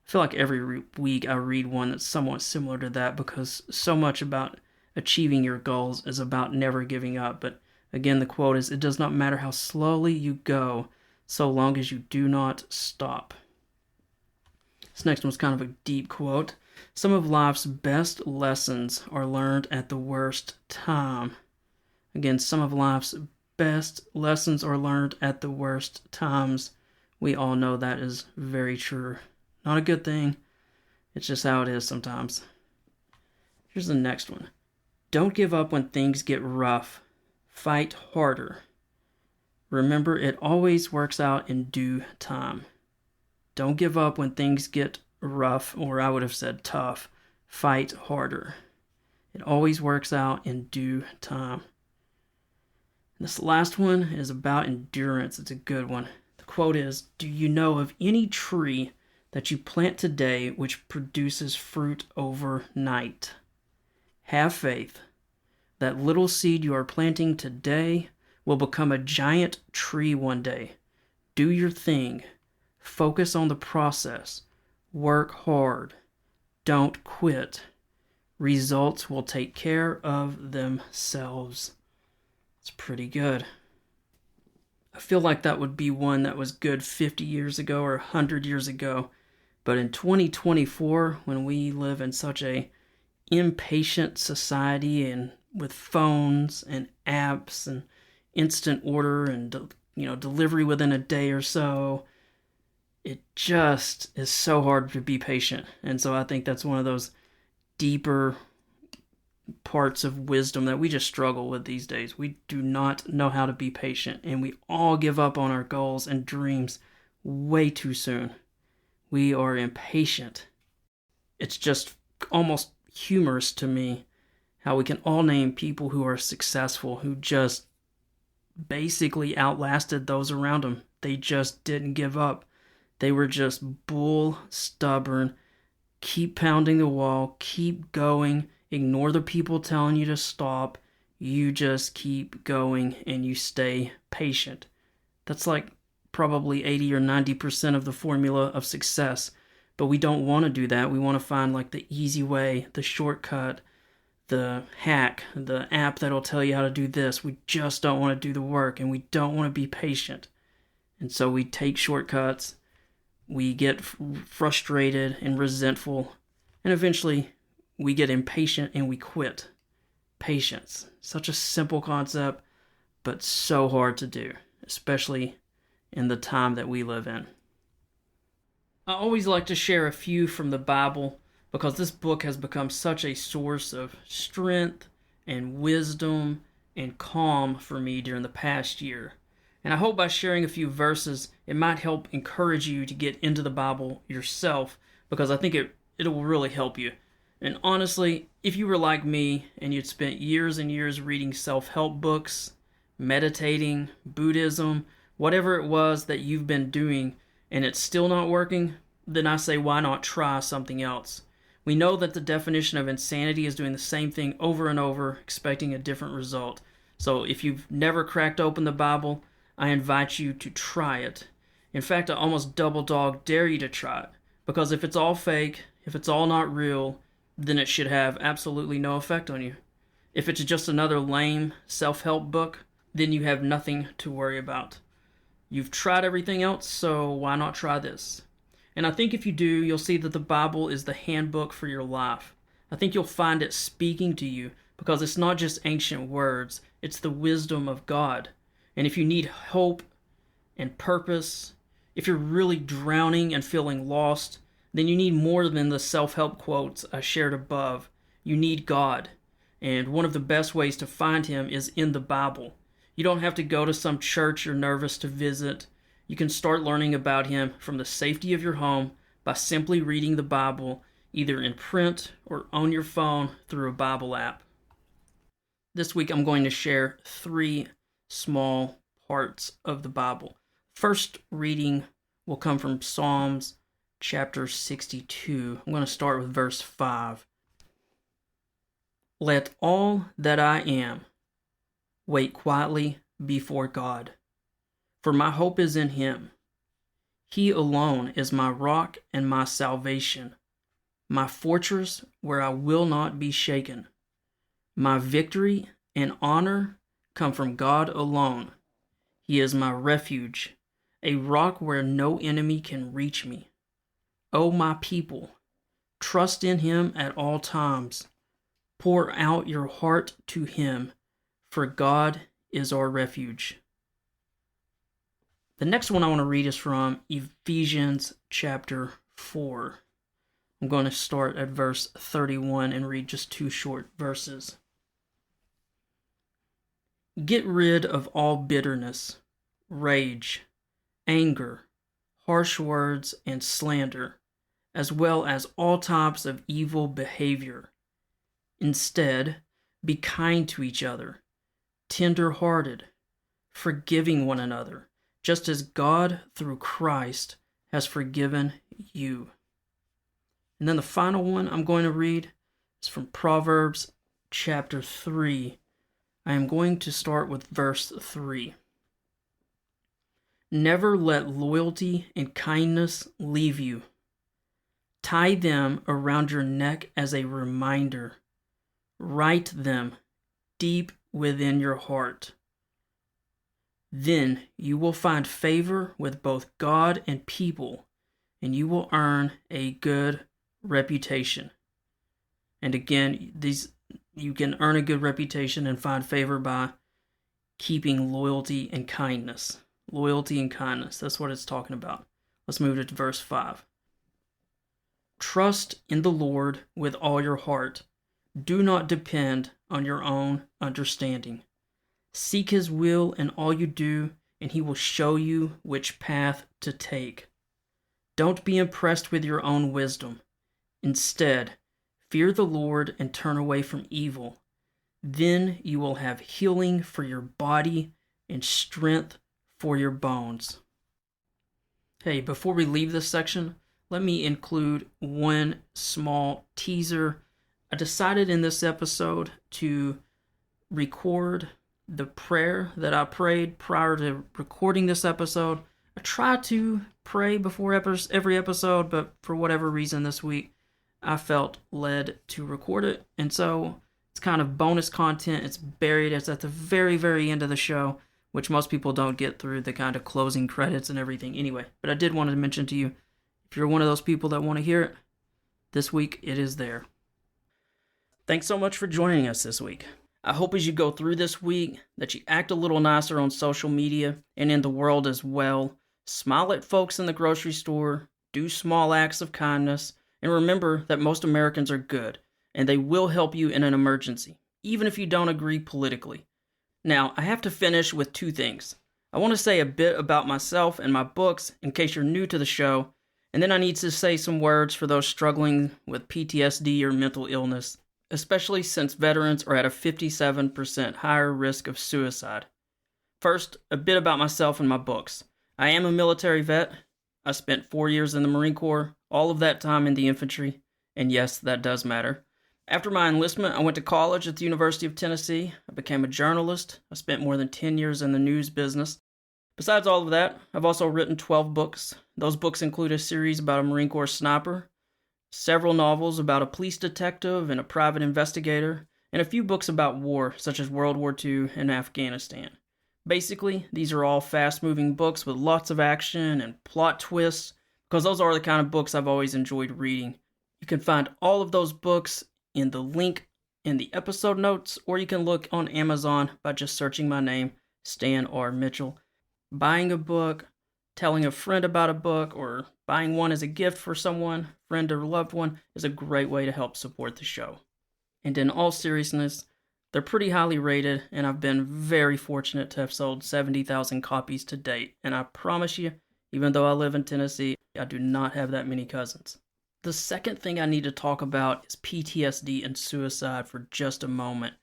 I feel like every week I read one that's somewhat similar to that, because so much about achieving your goals is about never giving up. But again, the quote is, it does not matter how slowly you go, so long as you do not stop. This next one's kind of a deep quote. Some of life's best lessons are learned at the worst time. Again, some of life's best lessons are learned at the worst times. We all know that is very true. Not a good thing. It's just how it is sometimes. Here's the next one. Don't give up when things get rough. Fight harder. Remember, it always works out in due time. Don't give up when things get rough, or I would have said tough. Fight harder. It always works out in due time. And this last one is about endurance. It's a good one. The quote is, do you know of any tree that you plant today which produces fruit overnight? Have faith. That little seed you are planting today will become a giant tree one day. Do your thing. Focus on the process. Work hard. Don't quit. Results will take care of themselves. It's pretty good. I feel like that would be one that was good 50 years ago or 100 years ago. But in 2024, when we live in such a impatient society, and with phones and apps and instant order and delivery within a day or so, it just is so hard to be patient. And so I think that's one of those deeper parts of wisdom that we just struggle with these days. We do not know how to be patient, and we all give up on our goals and dreams way too soon. We are impatient. It's just almost humorous to me how we can all name people who are successful who just basically outlasted those around them. They just didn't give up. They were just bull stubborn. Keep pounding the wall. Keep going. Ignore the people telling you to stop. You just keep going and you stay patient. That's like probably 80 or 90% of the formula of success. But we don't want to do that. We want to find like the easy way, the shortcut, the hack, the app that'll tell you how to do this. We just don't want to do the work, and we don't want to be patient. And so we take shortcuts. We get frustrated and resentful. And eventually we get impatient and we quit. Patience. Such a simple concept, but so hard to do, especially in the time that we live in. I always like to share a few from the Bible because this book has become such a source of strength and wisdom and calm for me during the past year. And I hope by sharing a few verses, it might help encourage you to get into the Bible yourself, because I think it will really help you. And honestly, if you were like me and you'd spent years and years reading self-help books, meditating, Buddhism, whatever it was that you've been doing, and it's still not working, then I say why not try something else? We know that the definition of insanity is doing the same thing over and over, expecting a different result. So if you've never cracked open the Bible, I invite you to try it. In fact, I almost double dog dare you to try it. Because if it's all fake, if it's all not real, then it should have absolutely no effect on you. If it's just another lame self-help book, then you have nothing to worry about. You've tried everything else, so why not try this? And I think if you do, you'll see that the Bible is the handbook for your life. I think you'll find it speaking to you because it's not just ancient words, it's the wisdom of God. And if you need hope and purpose, if you're really drowning and feeling lost, then you need more than the self-help quotes I shared above. You need God. And one of the best ways to find Him is in the Bible. You don't have to go to some church you're nervous to visit. You can start learning about Him from the safety of your home by simply reading the Bible, either in print or on your phone through a Bible app. This week I'm going to share 3 small parts of the Bible. First reading will come from Psalms chapter 62. I'm going to start with verse 5. Let all that I am wait quietly before God, for my hope is in Him. He alone is my rock and my salvation, my fortress where I will not be shaken. My victory and honor come from God alone. He is my refuge, a rock where no enemy can reach me. O my people, trust in Him at all times. Pour out your heart to Him, for God is our refuge. The next one I want to read is from Ephesians chapter 4. I'm going to start at verse 31 and read just 2 short verses. Get rid of all bitterness, rage, anger, harsh words, and slander, as well as all types of evil behavior. Instead, be kind to each other, tender-hearted, forgiving one another, just as God, through Christ, has forgiven you. And then the final one I'm going to read is from Proverbs chapter 3. I am going to start with verse 3. Never let loyalty and kindness leave you. Tie them around your neck as a reminder. Write them deep within your heart. Then you will find favor with both God and people, and you will earn a good reputation. And again, you can earn a good reputation and find favor by keeping loyalty and kindness. Loyalty and kindness, that's what it's talking about. Let's move to verse 5. Trust in the Lord with all your heart. Do not depend on your own understanding. Seek His will in all you do, and He will show you which path to take. Don't be impressed with your own wisdom. Instead, fear the Lord and turn away from evil. Then you will have healing for your body and strength for your bones. Hey, before we leave this section, let me include one small teaser. I decided in this episode to record the prayer that I prayed prior to recording this episode. I try to pray before every episode, but for whatever reason this week, I felt led to record it. And so it's kind of bonus content. It's buried. It's at the very, very end of the show, which most people don't get through the kind of closing credits and everything anyway. But I did want to mention to you, if you're one of those people that want to hear it, this week it is there. Thanks so much for joining us this week. I hope as you go through this week that you act a little nicer on social media and in the world as well. Smile at folks in the grocery store, do small acts of kindness, and remember that most Americans are good, and they will help you in an emergency, even if you don't agree politically. Now, I have to finish with two things. I want to say a bit about myself and my books in case you're new to the show, and then I need to say some words for those struggling with PTSD or mental illness, especially since veterans are at a 57% higher risk of suicide. First, a bit about myself and my books. I am a military vet. I spent 4 years in the Marine Corps, all of that time in the infantry, and yes, that does matter. After my enlistment, I went to college at the University of Tennessee. I became a journalist. I spent more than 10 years in the news business. Besides all of that, I've also written 12 books. Those books include a series about a Marine Corps sniper, several novels about a police detective and a private investigator, and a few books about war, such as World War II and Afghanistan. Basically, these are all fast-moving books with lots of action and plot twists, because those are the kind of books I've always enjoyed reading. You can find all of those books in the link in the episode notes, or you can look on Amazon by just searching my name, Stan R. Mitchell. Buying a book, telling a friend about a book, or buying one as a gift for someone, friend or loved one, is a great way to help support the show. And in all seriousness, they're pretty highly rated, and I've been very fortunate to have sold 70,000 copies to date. And I promise you, even though I live in Tennessee, I do not have that many cousins. The second thing I need to talk about is PTSD and suicide for just a moment.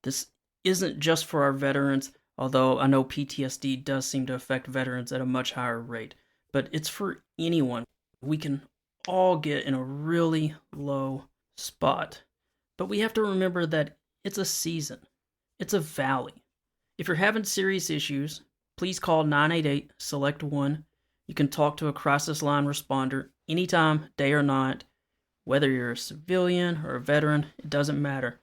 This isn't just for our veterans, although I know PTSD does seem to affect veterans at a much higher rate, but it's for anyone. We can all get in a really low spot, but we have to remember that it's a season. It's a valley. If you're having serious issues, please call 988, select 1. You can talk to a crisis line responder anytime, day or night. Whether you're a civilian or a veteran, it doesn't matter.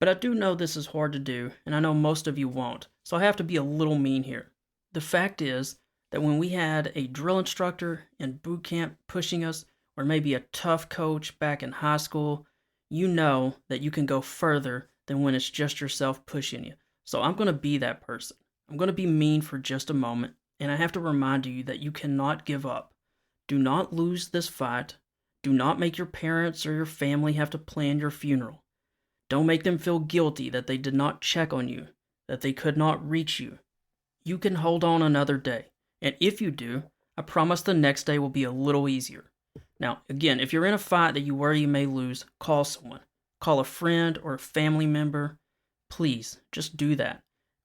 But I do know this is hard to do, and I know most of you won't, so I have to be a little mean here. The fact is that when we had a drill instructor in boot camp pushing us, or maybe a tough coach back in high school, you know that you can go further than when it's just yourself pushing you. So I'm going to be that person. I'm going to be mean for just a moment, and I have to remind you that you cannot give up. Do not lose this fight. Do not make your parents or your family have to plan your funeral. Don't make them feel guilty that they did not check on you, that they could not reach you. You can hold on another day, and if you do, I promise the next day will be a little easier. Now, again, if you're in a fight that you worry you may lose, call someone. Call a friend or a family member. Please, just do that.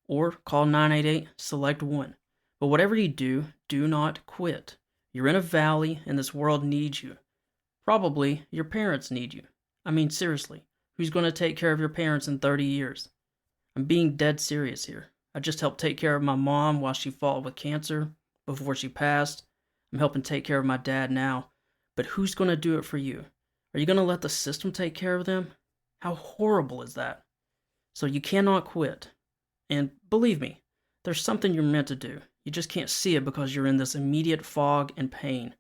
Or call 988, select 1. But whatever you do, do not quit. You're in a valley, and this world needs you. Probably your parents need you. I mean, seriously, who's going to take care of your parents in 30 years? I'm being dead serious here. I just helped take care of my mom while she fought with cancer before she passed. I'm helping take care of my dad now. But who's going to do it for you? Are you going to let the system take care of them? How horrible is that? So you cannot quit. And believe me, there's something you're meant to do. You just can't see it because you're in this immediate fog and pain.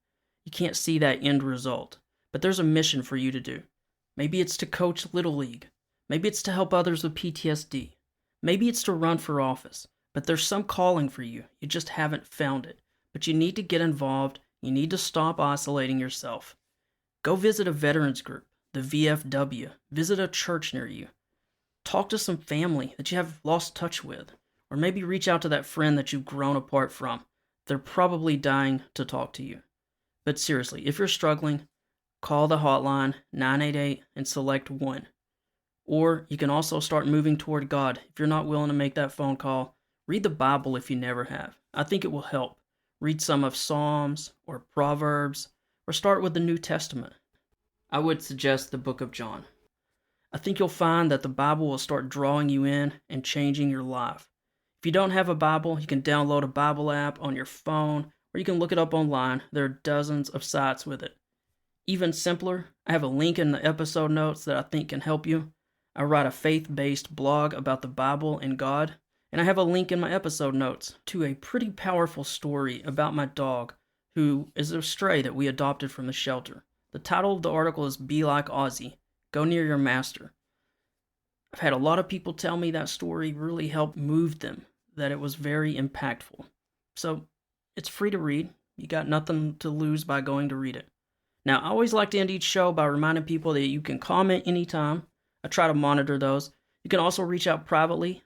You can't see that end result. But there's a mission for you to do. Maybe it's to coach Little League. Maybe it's to help others with PTSD. Maybe it's to run for office. But there's some calling for you. You just haven't found it. But you need to get involved. You need to stop isolating yourself. Go visit a veterans group, the VFW. Visit a church near you. Talk to some family that you have lost touch with. Or maybe reach out to that friend that you've grown apart from. They're probably dying to talk to you. But seriously, if you're struggling, call the hotline 988 and select 1. Or you can also start moving toward God. If you're not willing to make that phone call, read the Bible if you never have. I think it will help. Read some of Psalms or Proverbs, or start with the New Testament. I would suggest the book of John. I think you'll find that the Bible will start drawing you in and changing your life. If you don't have a Bible, you can download a Bible app on your phone, or you can look it up online. There are dozens of sites with it. Even simpler, I have a link in the episode notes that I think can help you. I write a faith-based blog about the Bible and God, and I have a link in my episode notes to a pretty powerful story about my dog, who is a stray that we adopted from the shelter. The title of the article is Be Like Ozzy. Go Near Your Master. I I've had a lot of people tell me that story really helped move them, that it was very impactful. So it's free to read. You got nothing to lose by going to read it. Now, I always like to end each show by reminding people that you can comment anytime. I try to monitor those. You can also reach out privately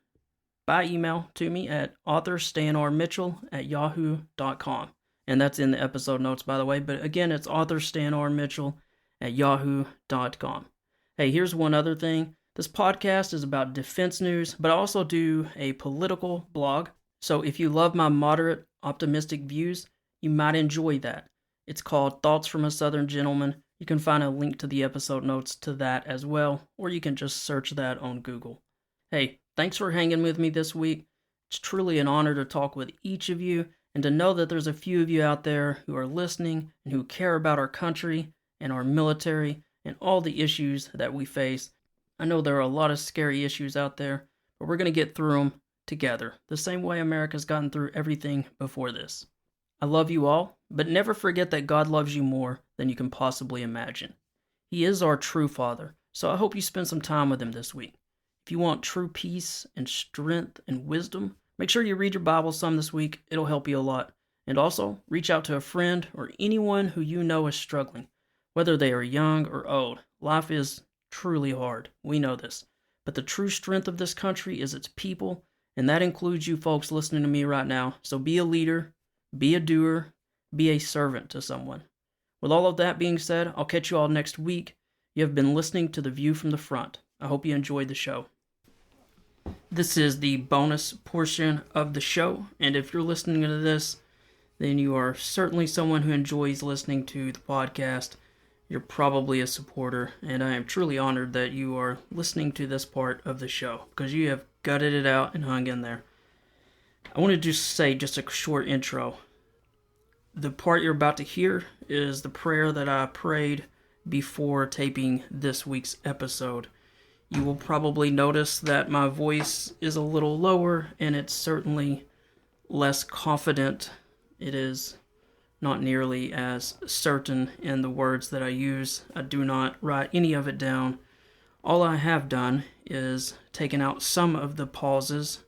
by email to me at authorstanrmitchell@yahoo.com. And that's in the episode notes, by the way. But again, it's authorstanrmitchell@yahoo.com. Hey, here's one other thing. This podcast is about defense news, but I also do a political blog. So if you love my moderate, optimistic views, you might enjoy that. It's called Thoughts from a Southern Gentleman. You can find a link to the episode notes to that as well, or you can just search that on Google. Hey, thanks for hanging with me this week. It's truly an honor to talk with each of you and to know that there's a few of you out there who are listening and who care about our country and our military and all the issues that we face. I know there are a lot of scary issues out there, but we're going to get through them together, the same way America's gotten through everything before this. I love you all, but never forget that God loves you more than you can possibly imagine. He is our true Father, so I hope you spend some time with Him this week. If you want true peace and strength and wisdom, make sure you read your Bible some this week. It'll help you a lot. And also, reach out to a friend or anyone who you know is struggling. Whether they are young or old, life is truly hard. We know this. But the true strength of this country is its people, and that includes you folks listening to me right now. So be a leader, be a doer, be a servant to someone. With all of that being said, I'll catch you all next week. You have been listening to The View from the Front. I hope you enjoyed the show. This is the bonus portion of the show, and if you're listening to this, then you are certainly someone who enjoys listening to the podcast. You're probably a supporter, and I am truly honored that you are listening to this part of the show, because you have gutted it out and hung in there. I want to just say just a short intro. The part you're about to hear is the prayer that I prayed before taping this week's episode. You will probably notice that my voice is a little lower, and it's certainly less confident. It is not nearly as certain in the words that I use. I do not write any of it down. All I have done is taken out some of the pauses,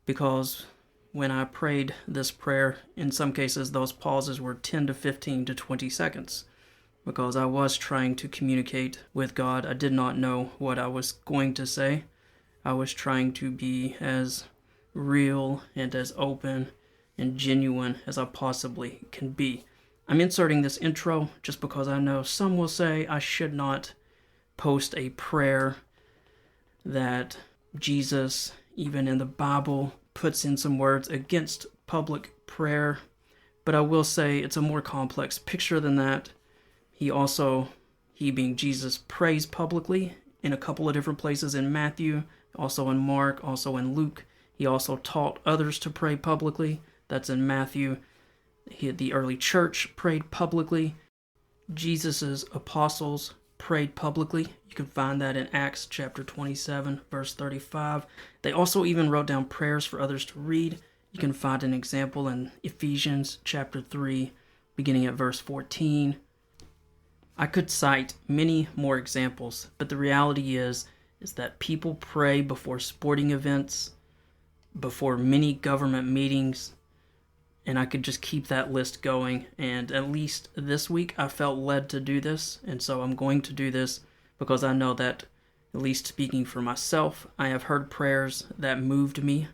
because when I prayed this prayer, in some cases those pauses were 10 to 15 to 20 seconds. Because I was trying to communicate with God. I did not know what I was going to say. I was trying to be as real and as open and genuine as I possibly can be. I'm inserting this intro just because I know some will say I should not post a prayer that Jesus, even in the Bible, puts in some words against public prayer. But I will say it's a more complex picture than that. He being Jesus, prays publicly in a couple of different places in Matthew, also in Mark, also in Luke. He also taught others to pray publicly. That's in Matthew. The early church prayed publicly. Jesus' apostles prayed publicly. You can find that in Acts chapter 27, verse 35. They also even wrote down prayers for others to read. You can find an example in Ephesians chapter 3, beginning at verse 14. I could cite many more examples, but the reality is that people pray before sporting events, before many government meetings, and I could just keep that list going. And at least this week I felt led to do this, and so I'm going to do this because I know that, at least speaking for myself, I have heard prayers that moved me,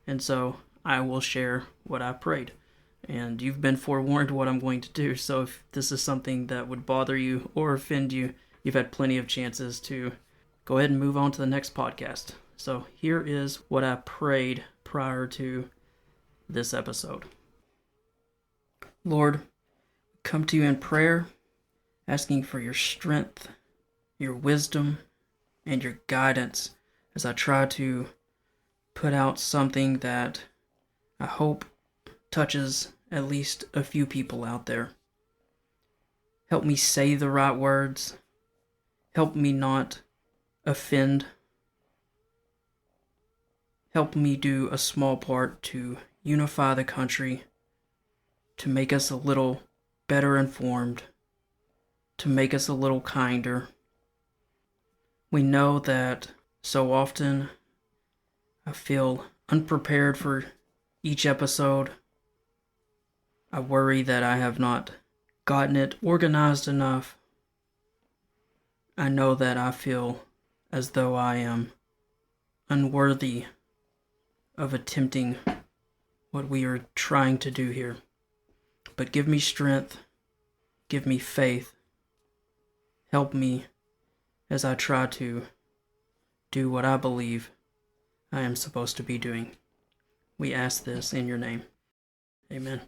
and so I will share what I prayed. And you've been forewarned what I'm going to do, so if this is something that would bother you or offend you, you've had plenty of chances to go ahead and move on to the next podcast. So here is what I prayed prior to this episode. Lord, come to you in prayer, asking for your strength, your wisdom, and your guidance as I try to put out something that I hope touches at least a few people out there. Help me say the right words. Help me not offend. Help me do a small part to unify the country, to make us a little better informed, to make us a little kinder. We know that So often, I feel unprepared for each episode. I worry that I have not gotten it organized enough. I know that I feel as though I am unworthy of attempting what we are trying to do here. But give me strength, give me faith, help me as I try to do what I believe I am supposed to be doing. We ask this in your name. Amen.